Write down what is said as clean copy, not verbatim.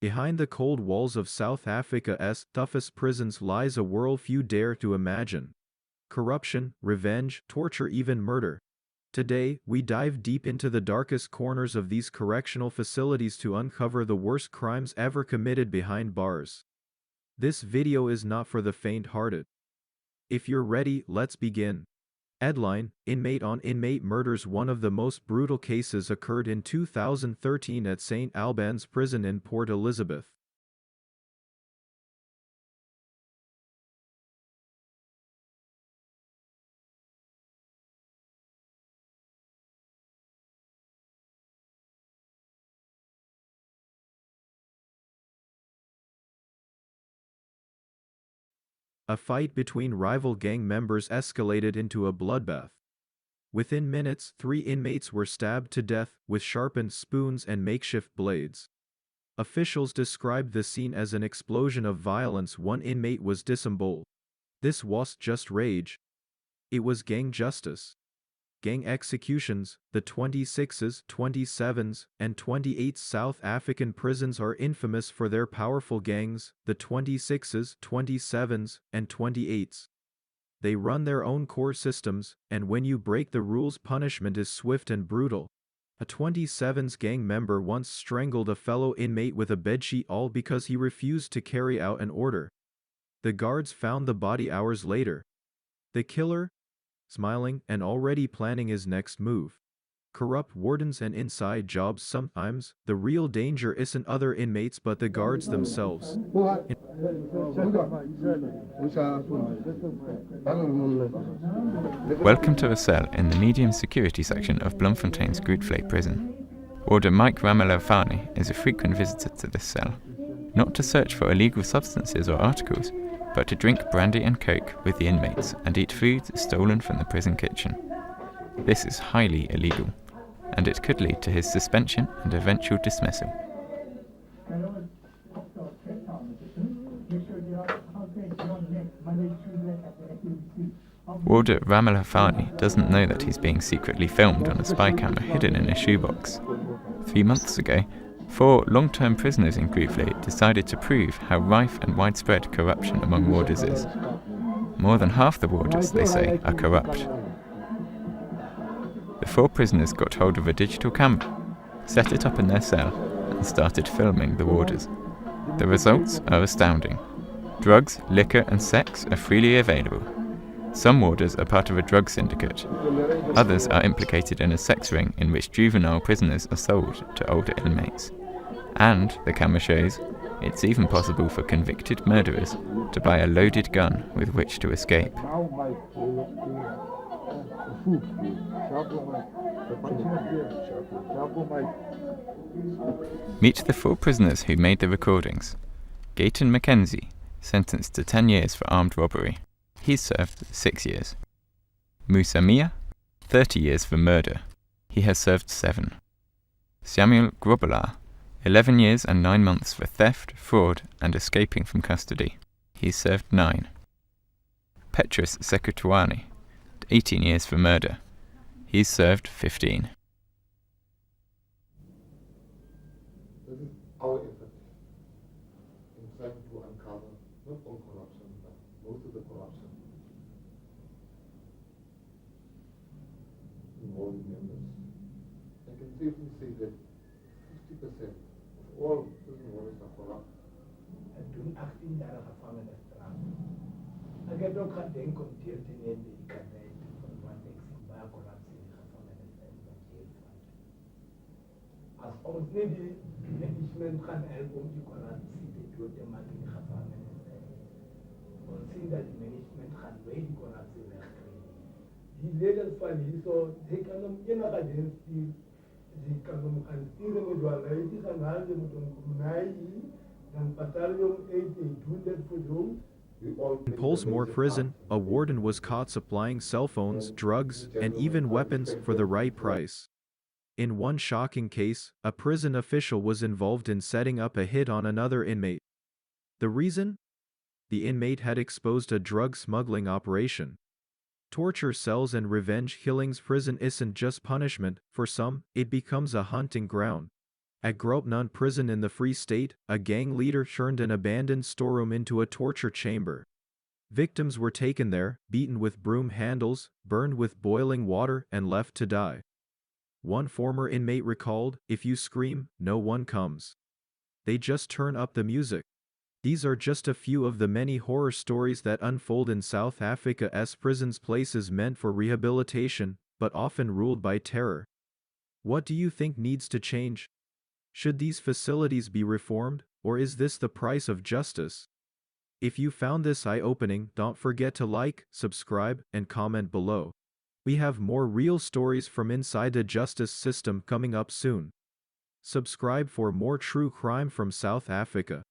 Behind the cold walls of South Africa's toughest prisons lies a world few dare to imagine. Corruption, revenge, torture, even murder. Today, we dive deep into the darkest corners of these correctional facilities to uncover the worst crimes ever committed behind bars. This video is not for the faint-hearted. If you're ready, let's begin. Headline: Inmate on inmate murders. One of the most brutal cases occurred in 2013 at St. Albans Prison in Port Elizabeth. A fight between rival gang members escalated into a bloodbath. Within minutes, 3 inmates were stabbed to death with sharpened spoons and makeshift blades. Officials described the scene as an explosion of violence. One inmate was disemboweled. This wasn't just rage. It was gang justice. Gang executions. The 26s, 27s, and 28s South African prisons are infamous for their powerful gangs, the 26s, 27s, and 28s. They run their own core systems, and when you break the rules, punishment is swift and brutal. A 27's gang member once strangled a fellow inmate with a bedsheet, all because he refused to carry out an order. The guards found the body hours later. The killer, smiling and already planning his next move. Corrupt wardens and inside jobs. Sometimes, the real danger isn't other inmates but the guards themselves. Welcome to a cell in the medium security section of Bloemfontein's Grootvlei prison. Warder Mike Ramalofane is a frequent visitor to this cell, not to search for illegal substances or articles, but to drink brandy and coke with the inmates and eat food stolen from the prison kitchen. This is highly illegal, and it could lead to his suspension and eventual dismissal. Warder Ramalofane doesn't know that he's being secretly filmed on a spy camera hidden in a shoebox. 3 months ago, 4 long-term prisoners in Grootvlei decided to prove how rife and widespread corruption among warders is. More than half the warders, they say, are corrupt. The 4 prisoners got hold of a digital camera, set it up in their cell, and started filming the warders. The results are astounding. Drugs, liquor, and sex are freely available. Some warders are part of a drug syndicate. Others are implicated in a sex ring in which juvenile prisoners are sold to older inmates. And, the camera shows, it's even possible for convicted murderers to buy a loaded gun with which to escape. Meet the 4 prisoners who made the recordings. Gayton Mackenzie, sentenced to 10 years for armed robbery. He's served 6 years. Musa Mia, 30 years for murder. He has served 7. Samuel Grobelaar, 11 years and 9 months for theft, fraud, and escaping from custody. He's served 9. Petrus Sekutuani, 18 years for murder. He's served 15. Our effort in trying to uncover not all corruption, but most of the corruption involving members. I can safely say that 50% of all prison wardens are corrupt. En toen 18 jaar gevangenisstraf. Ik heb ook gedenkt in die kabinet van wat ik zie bij corruptie in de gevangenis en wat je van. Als ons niet die management gaan helpen om die corruptie te doen, dan maak ik de gevangenis. Ons zien dat die management gaan wij die corruptie wegkrijgen. Die leden van hier zo, die kan hem enige dienst die kan hem gaan sturen met wel die gaan halen met een komunai. In Pollsmoor Prison, a warden was caught supplying cell phones, drugs, and even weapons for the right price. In one shocking case, a prison official was involved in setting up a hit on another inmate. The reason? The inmate had exposed a drug smuggling operation. Torture cells and revenge killings. Prison isn't just punishment. For some, it becomes a hunting ground. At Gropnun prison in the Free State, a gang leader turned an abandoned storeroom into a torture chamber. Victims were taken there, beaten with broom handles, burned with boiling water, and left to die. One former inmate recalled, "If you scream, no one comes. They just turn up the music." These are just a few of the many horror stories that unfold in South Africa's prisons, places meant for rehabilitation, but often ruled by terror. What do you think needs to change? Should these facilities be reformed, or is this the price of justice? If you found this eye-opening, don't forget to like, subscribe, and comment below. We have more real stories from inside the justice system coming up soon. Subscribe for more true crime from South Africa.